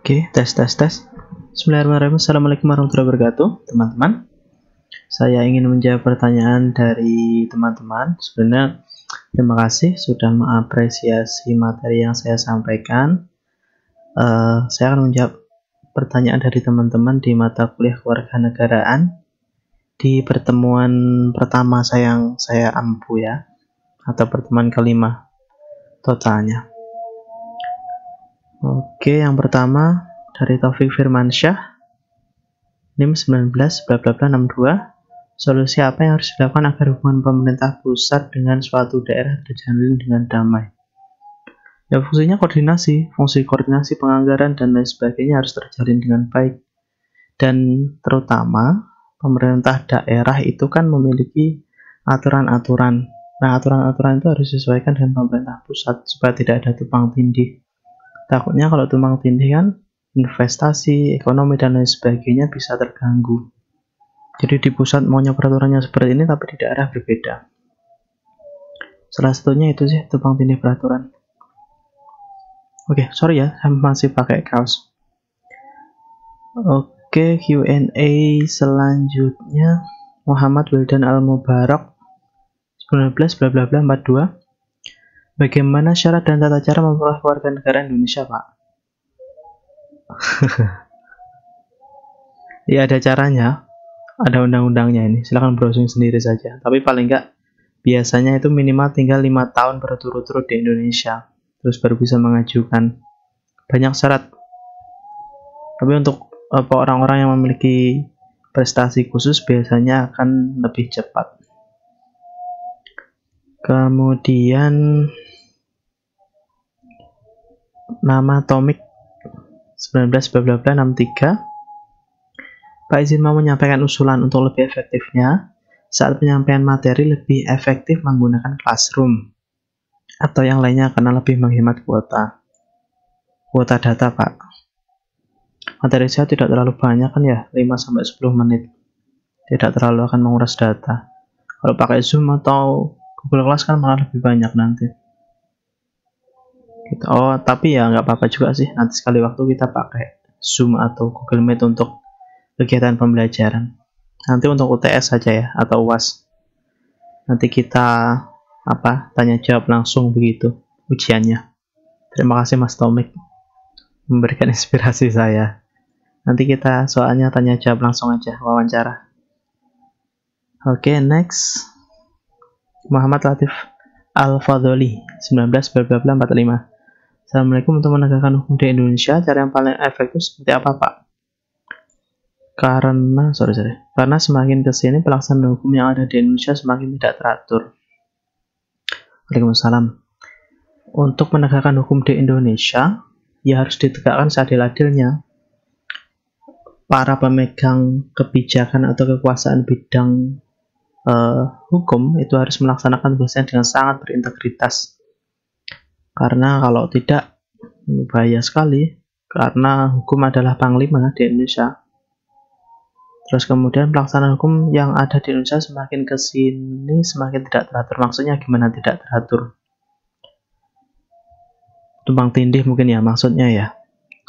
Oke, tes. Bismillahirrahmanirrahim. Assalamualaikum warahmatullahi wabarakatuh, teman-teman. Saya ingin menjawab pertanyaan dari teman-teman. Sebenarnya terima kasih sudah mengapresiasi materi yang saya sampaikan. Saya akan menjawab pertanyaan dari teman-teman di mata kuliah kewarganegaraan di pertemuan pertama yang saya ampu ya, atau pertemuan kelima totalnya. Oke, yang pertama dari Taufik Firmansyah, NIM 19 bla bla bla 62. Solusi apa yang harus dilakukan agar hubungan pemerintah pusat dengan suatu daerah terjalin dengan damai? Ya, fungsi koordinasi penganggaran dan lain sebagainya harus terjalin dengan baik. Dan terutama pemerintah daerah itu kan memiliki aturan-aturan. Nah, aturan-aturan itu harus disesuaikan dengan pemerintah pusat supaya tidak ada tumpang tindih. Takutnya kalau tumpang tindih kan investasi, ekonomi, dan lain sebagainya bisa terganggu. Jadi di pusat maunya peraturannya seperti ini, tapi di daerah berbeda. Salah satunya itu sih, tumpang tindih peraturan. Oke, sorry ya, saya masih pakai kaos. Oke, Q&A selanjutnya. Muhammad Wildan Al-Mubarak 19 bla bla bla 42. Bagaimana syarat dan tata cara memperoleh kewarganegaraan Indonesia, Pak? Ya, ada caranya. Ada undang-undangnya ini. Silahkan browsing sendiri saja. Tapi paling enggak, biasanya itu minimal tinggal 5 tahun berturut-turut di Indonesia. Terus baru bisa mengajukan. Banyak syarat. Tapi untuk orang-orang yang memiliki prestasi khusus biasanya akan lebih cepat. Kemudian nama Tomik 19 bla bla bla 63. Pak izin mau menyampaikan usulan untuk lebih efektifnya saat penyampaian materi lebih efektif menggunakan classroom atau yang lainnya karena lebih menghemat kuota data, Pak. Materi saya tidak terlalu banyak kan ya, 5-10 menit. Tidak terlalu akan menguras data. Kalau pakai Zoom atau Google Class kan malah lebih banyak nanti. Oh, tapi ya nggak apa-apa juga sih. Nanti sekali waktu kita pakai Zoom atau Google Meet untuk kegiatan pembelajaran. Nanti untuk UTS saja ya, atau UAS. Nanti kita tanya jawab langsung begitu ujiannya. Terima kasih Mas Tomik memberikan inspirasi saya. Nanti kita soalnya tanya jawab langsung aja, wawancara. Oke, next. Muhammad Latif Al-Fadholi 19 bla bla bla 45. Assalamualaikum, untuk menegakkan hukum di Indonesia, cara yang paling efektif seperti apa, Pak? Karena semakin kesini pelaksanaan hukum yang ada di Indonesia semakin tidak teratur. Waalaikumsalam. Untuk menegakkan hukum di Indonesia, ya harus ditegakkan seadil-adilnya. Para pemegang kebijakan atau kekuasaan bidang hukum itu harus melaksanakan tugasnya dengan sangat berintegritas. Karena kalau tidak, bahaya sekali. Karena hukum adalah panglima di Indonesia. Terus kemudian pelaksanaan hukum yang ada di Indonesia semakin kesini semakin tidak teratur. Maksudnya gimana tidak teratur? Tumpang tindih mungkin ya maksudnya ya.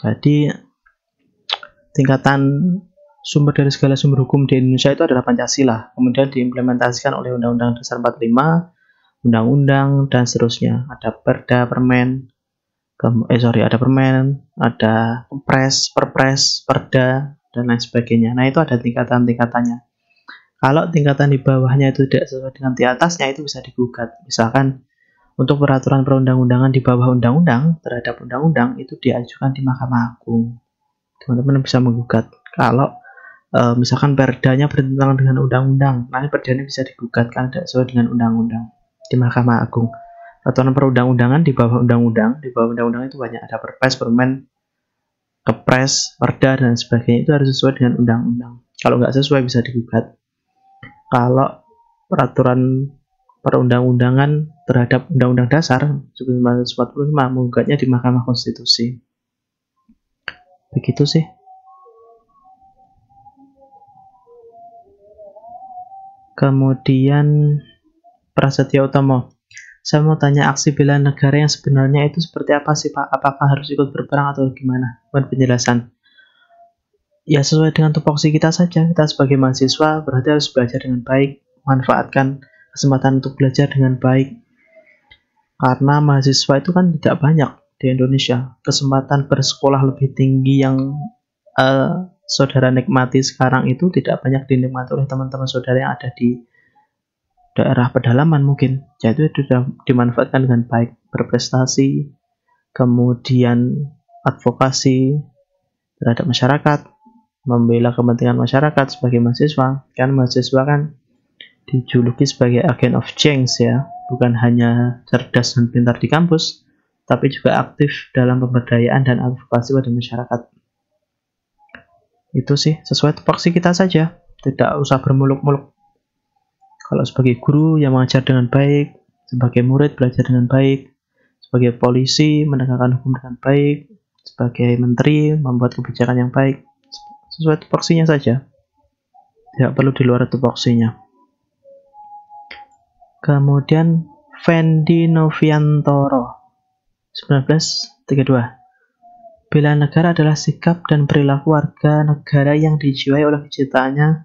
Jadi tingkatan sumber dari segala sumber hukum di Indonesia itu adalah Pancasila. Kemudian diimplementasikan oleh Undang-Undang Dasar 45, Undang-Undang dan seterusnya. Ada Perda, Permen, ada Permen, ada Kepres, Perpres, Perda, dan lain sebagainya. Nah, itu ada tingkatan-tingkatannya. Kalau tingkatan di bawahnya itu tidak sesuai dengan di atasnya, itu bisa digugat. Misalkan untuk peraturan perundang-undangan di bawah undang-undang terhadap undang-undang itu diajukan di Mahkamah Agung. Teman-teman bisa menggugat. Kalau misalkan perdanya bertentangan dengan undang-undang, nanti perdanya bisa digugat karena tidak sesuai dengan undang-undang di Mahkamah Agung. Peraturan perundang-undangan di bawah undang-undang itu banyak, ada Perpres, Permen, Kepres, Perda, dan sebagainya, itu harus sesuai dengan undang-undang. Kalau nggak sesuai bisa digugat. Kalau peraturan perundang-undangan terhadap Undang-Undang Dasar 1945 menggugatnya di Mahkamah Konstitusi. Begitu sih. Kemudian Prasetyo Utomo Saya mau tanya aksi bela negara yang sebenarnya itu seperti apa sih Pak? Apakah harus ikut berperang atau gimana? Mohon penjelasan. Ya sesuai dengan tupoksi kita saja. Kita sebagai mahasiswa berarti harus belajar dengan baik, manfaatkan kesempatan untuk belajar dengan baik. Karena mahasiswa itu kan tidak banyak di Indonesia. Kesempatan bersekolah lebih tinggi yang saudara nikmati sekarang itu tidak banyak dinikmati oleh teman-teman saudara yang ada di daerah pedalaman mungkin. Jadi itu sudah dimanfaatkan dengan baik, berprestasi, kemudian advokasi terhadap masyarakat, membela kepentingan masyarakat sebagai mahasiswa. Kan mahasiswa kan dijuluki sebagai agent of change ya, bukan hanya cerdas dan pintar di kampus, tapi juga aktif dalam pemberdayaan dan advokasi pada masyarakat. Itu sih sesuai tupoksi kita saja, tidak usah bermuluk-muluk. Kalau sebagai guru yang mengajar dengan baik, sebagai murid belajar dengan baik, sebagai polisi menegakkan hukum dengan baik, sebagai menteri membuat kebijakan yang baik, sesuai tupoksinya saja, tidak perlu di luar tupoksinya. Kemudian Fendi Noviantoro 1932. Bela negara adalah sikap dan perilaku warga negara yang dijiwai oleh kecintaannya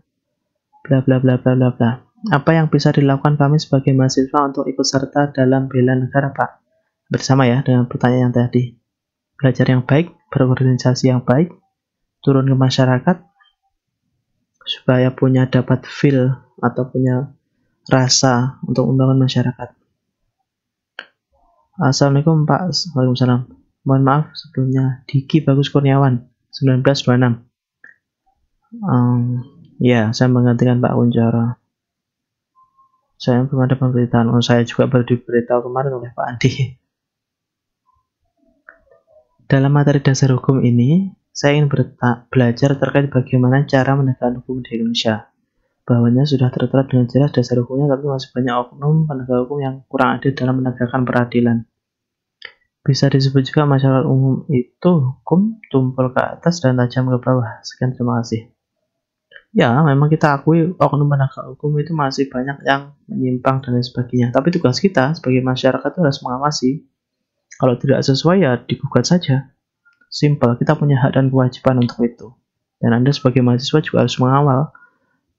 bla bla bla bla bla bla. Apa yang bisa dilakukan kami sebagai mahasiswa untuk ikut serta dalam bela negara, Pak? Bersama ya dengan pertanyaan yang tadi. Belajar yang baik, berorganisasi yang baik, turun ke masyarakat supaya dapat feel atau punya rasa untuk membangun masyarakat. Assalamualaikum Pak. Waalaikumsalam. Mohon maaf sebelumnya. Diki Bagus Kurniawan 1926. Ya, saya menggantikan Pak Kunchoro. Saya belum ada pemberitaan. Saya juga baru diberitahu kemarin oleh Pak Andi. Dalam materi dasar hukum ini, saya ingin belajar terkait bagaimana cara menegakkan hukum di Indonesia. Bahwanya sudah tertera dengan jelas dasar hukumnya, tapi masih banyak oknum penegak hukum yang kurang adil dalam menegakkan peradilan. Bisa disebut juga masyarakat umum itu hukum tumpul ke atas dan tajam ke bawah. Sekian, terima kasih. Ya, memang kita akui oknum penegak hukum itu masih banyak yang menyimpang dan lain sebagainya. Tapi tugas kita sebagai masyarakat itu harus mengawasi. Kalau tidak sesuai ya digugat saja. Simple, kita punya hak dan kewajiban untuk itu. Dan Anda sebagai mahasiswa juga harus mengawal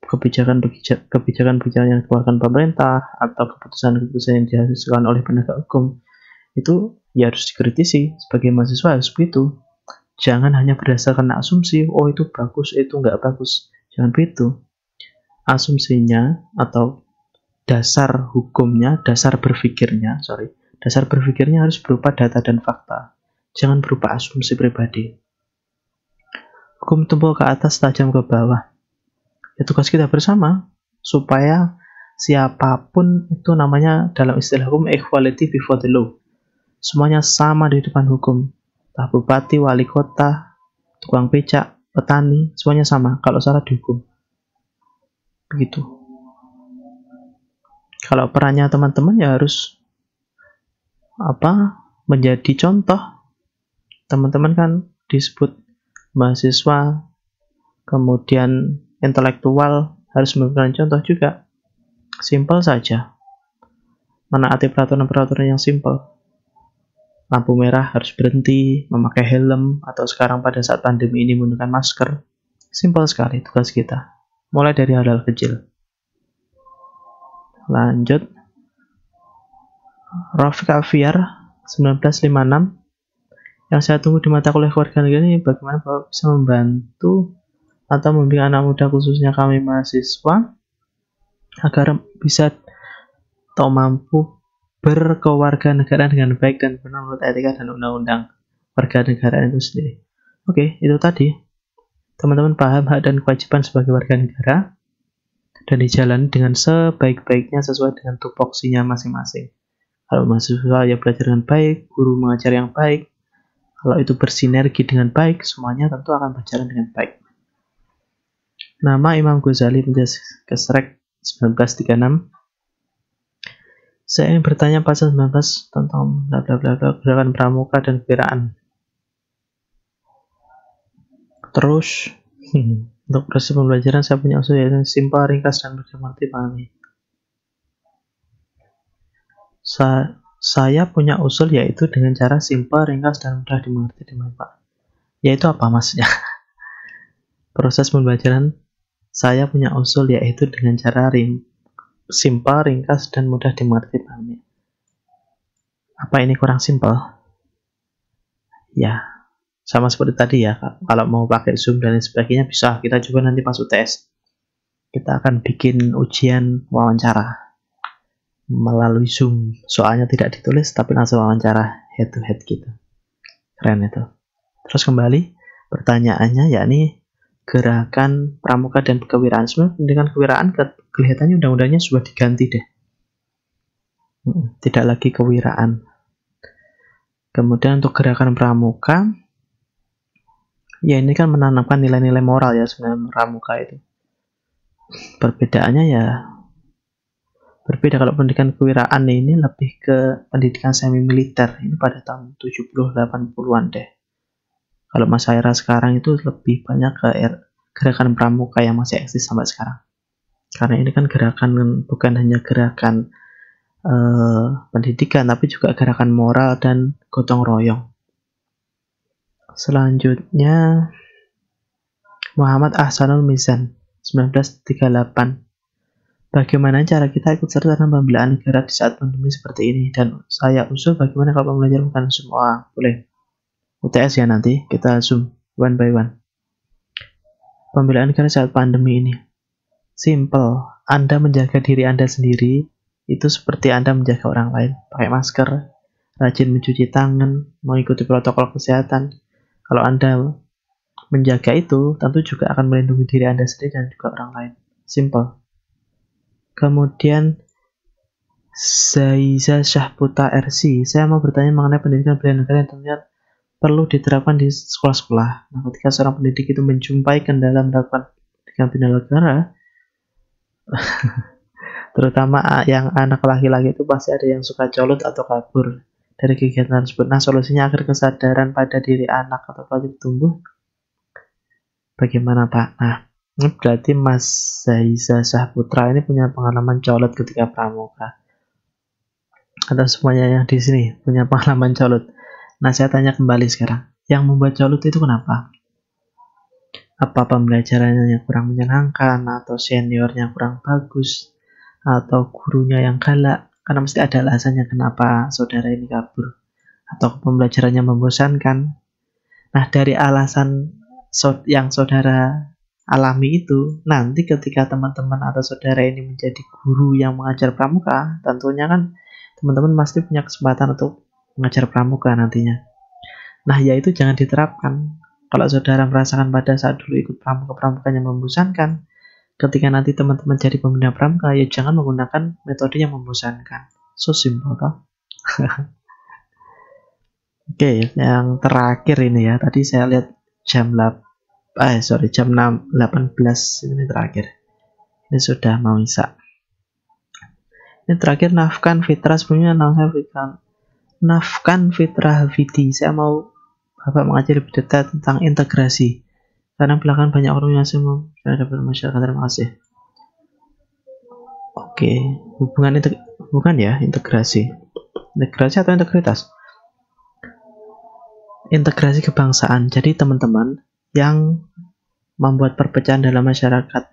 kebijakan-kebijakan yang dikeluarkan pemerintah atau keputusan-keputusan yang dihasilkan oleh penegak hukum. Itu ya harus dikritisi. Sebagai mahasiswa harus begitu. Jangan hanya berdasarkan asumsi, oh itu bagus, itu nggak bagus. Jangan begitu. Asumsinya atau dasar hukumnya, dasar berpikirnya harus berupa data dan fakta. Jangan berupa asumsi pribadi. Hukum tumpul ke atas, tajam ke bawah. Ya tugas kita bersama, supaya siapapun itu namanya dalam istilah hukum equality before the law. Semuanya sama di depan hukum. Entah bupati, wali kota, tukang becak, petani, semuanya sama. Kalau salah dihukum. Begitu. Kalau perannya teman-teman ya harus menjadi contoh. Teman-teman kan disebut mahasiswa, kemudian intelektual, harus memberikan contoh juga. Simpel saja. Menaati peraturan-peraturan yang simpel. Lampu merah harus berhenti, memakai helm, atau sekarang pada saat pandemi ini menggunakan masker. Simpel sekali tugas kita. Mulai dari hal-hal kecil. Lanjut. Rafiq Afiar 1956. Yang saya tunggu di mata kuliah keluarga negara ini bagaimana Bapak bisa membantu atau membimbing anak muda khususnya kami mahasiswa agar bisa atau mampu berkewarganegaraan dengan baik dan benar menurut etika dan undang-undang warga negara itu sendiri. Oke, itu tadi. Teman-teman paham hak dan kewajiban sebagai warga negara dan dijalani dengan sebaik-baiknya sesuai dengan tupoksinya masing-masing. Kalau mahasiswa ya belajar dengan baik, guru mengajar yang baik. Kalau itu bersinergi dengan baik, semuanya tentu akan berjalan dengan baik. Nama Imam Ghazali Kesrek 1936. Saya ingin bertanya pasal 19 tentang bla bla bla gerakan pramuka dan kewiraan. Terus untuk proses pembelajaran saya punya usul yang simpel, ringkas dan mudah mengerti pahami. Saya punya usul yaitu dengan cara simpel, ringkas, dan mudah dimengerti. Pak. Yaitu apa maksudnya? Proses pembelajaran saya punya usul yaitu dengan cara simpel, ringkas, dan mudah dimengerti. Paham ya? Apa ini kurang simpel? Ya, sama seperti tadi ya. Kalau mau pakai Zoom dan sebagainya bisa. Kita juga nanti pas UTS. Kita akan bikin ujian wawancara melalui Zoom. Soalnya tidak ditulis tapi langsung wawancara head to head gitu. Keren itu. Terus kembali pertanyaannya yakni gerakan pramuka dan kewiraan. Sebenarnya pendidikan kewiraan kelihatannya undang-undangnya sudah diganti deh. Tidak lagi kewiraan. Kemudian untuk gerakan pramuka, ya ini kan menanamkan nilai-nilai moral ya sebenarnya pramuka itu. Perbedaannya ya berbeda. Kalau pendidikan kewiraan ini lebih ke pendidikan semi militer. Ini pada tahun 70-80-an deh. Kalau masa era sekarang itu lebih banyak ke gerakan pramuka yang masih eksis sampai sekarang. Karena ini kan gerakan bukan hanya gerakan pendidikan, tapi juga gerakan moral dan gotong royong. Selanjutnya Muhammad Ahsanul Mizan 1938. Bagaimana cara kita ikut serta dalam pembelaan negara di saat pandemi seperti ini? Dan saya usul bagaimana kalau pembelajaran bukan semua. Boleh. UTS ya nanti, kita zoom one by one. Pembelaan negara saat pandemi ini. Simple. Anda menjaga diri Anda sendiri, itu seperti Anda menjaga orang lain. Pakai masker, rajin mencuci tangan, mengikuti protokol kesehatan. Kalau Anda menjaga itu, tentu juga akan melindungi diri Anda sendiri dan juga orang lain. Simple. Kemudian Zaiza Syahputa RC, saya mau bertanya mengenai pendidikan bela negara yang tentunya perlu diterapkan di sekolah-sekolah. Nah, ketika seorang pendidik itu menjumpai kendala melakukan pendidikan bela negara, terutama yang anak laki-laki itu pasti ada yang suka colot atau kabur dari kegiatan tersebut. Nah, solusinya agar kesadaran pada diri anak atau pelajar tumbuh, bagaimana Pak? Nah, ini berarti Mas Zaiza Syahputra ini punya pengalaman colot ketika pramuka. Atau semuanya yang di sini punya pengalaman colot. Nah, saya tanya kembali sekarang. Yang membuat colot itu kenapa? Apa pembelajarannya yang kurang menyenangkan, atau seniornya kurang bagus, atau gurunya yang galak? Karena mesti ada alasannya kenapa saudara ini kabur. Atau pembelajarannya membosankan. Nah, dari alasan yang saudara alami itu, nanti ketika teman-teman atau saudara ini menjadi guru yang mengajar pramuka, tentunya kan teman-teman pasti punya kesempatan untuk mengajar pramuka nantinya. Nah, ya itu jangan diterapkan. Kalau saudara merasakan pada saat dulu ikut pramuka yang membosankan, ketika nanti teman-teman jadi pembina pramuka, ya jangan menggunakan metode yang membosankan. So simple, toh? Oke, yang terakhir ini ya. Tadi saya lihat jam 6.18 ini terakhir. Ini sudah mau isak. Ini terakhir Nafkan Fitra, sebelumnya nama saya Nafkan Fitra Hafidi. Saya mau Bapak mengajar lebih detail tentang integrasi. Karena belakangan banyak orang yang saya dapat masyarakat. Terima kasih. Oke, bukan ya integrasi. Integrasi atau integritas? Integrasi kebangsaan. Jadi teman-teman yang membuat perpecahan dalam masyarakat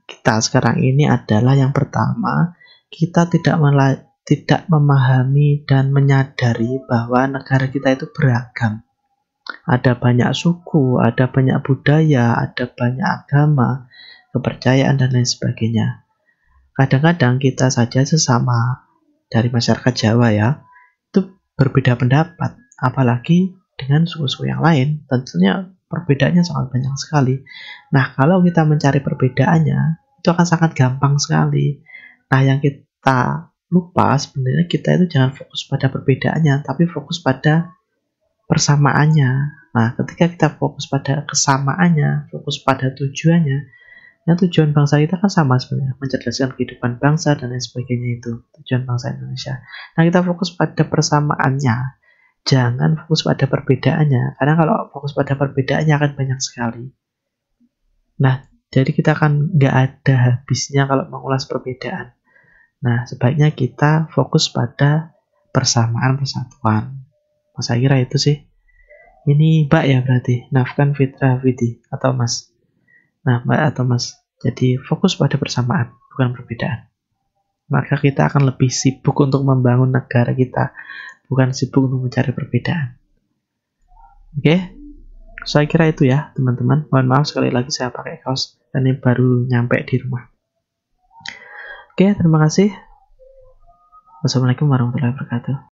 kita sekarang ini adalah yang pertama, kita tidak memahami dan menyadari bahwa negara kita itu beragam. Ada banyak suku, ada banyak budaya, ada banyak agama, kepercayaan, dan lain sebagainya. Kadang-kadang kita saja sesama dari masyarakat Jawa ya, itu berbeda pendapat, apalagi dengan suku-suku yang lain. Tentunya perbedaannya sangat banyak sekali. Nah, kalau kita mencari perbedaannya, itu akan sangat gampang sekali. Nah, yang kita lupa sebenarnya kita itu jangan fokus pada perbedaannya, tapi fokus pada persamaannya. Nah, ketika kita fokus pada kesamaannya, fokus pada tujuannya, nah tujuan bangsa kita kan sama sebenarnya, mencerdaskan kehidupan bangsa dan lain sebagainya, itu tujuan bangsa Indonesia. Nah, kita fokus pada persamaannya, jangan fokus pada perbedaannya, karena kalau fokus pada perbedaannya akan banyak sekali. Nah, jadi kita akan nggak ada habisnya kalau mengulas perbedaan. Nah, sebaiknya kita fokus pada persamaan persatuan. Saya kira itu sih. Ini Mbak ya berarti, Nafkan Fitra Vidi atau Mas. Nah, Mbak atau Mas. Jadi fokus pada persamaan, bukan perbedaan. Maka kita akan lebih sibuk untuk membangun negara kita, bukan sibuk untuk mencari perbedaan. Oke? Saya kira itu ya, teman-teman. Mohon maaf sekali lagi saya pakai kaos dan ini baru nyampe di rumah. Oke, terima kasih. Wassalamualaikum warahmatullahi wabarakatuh.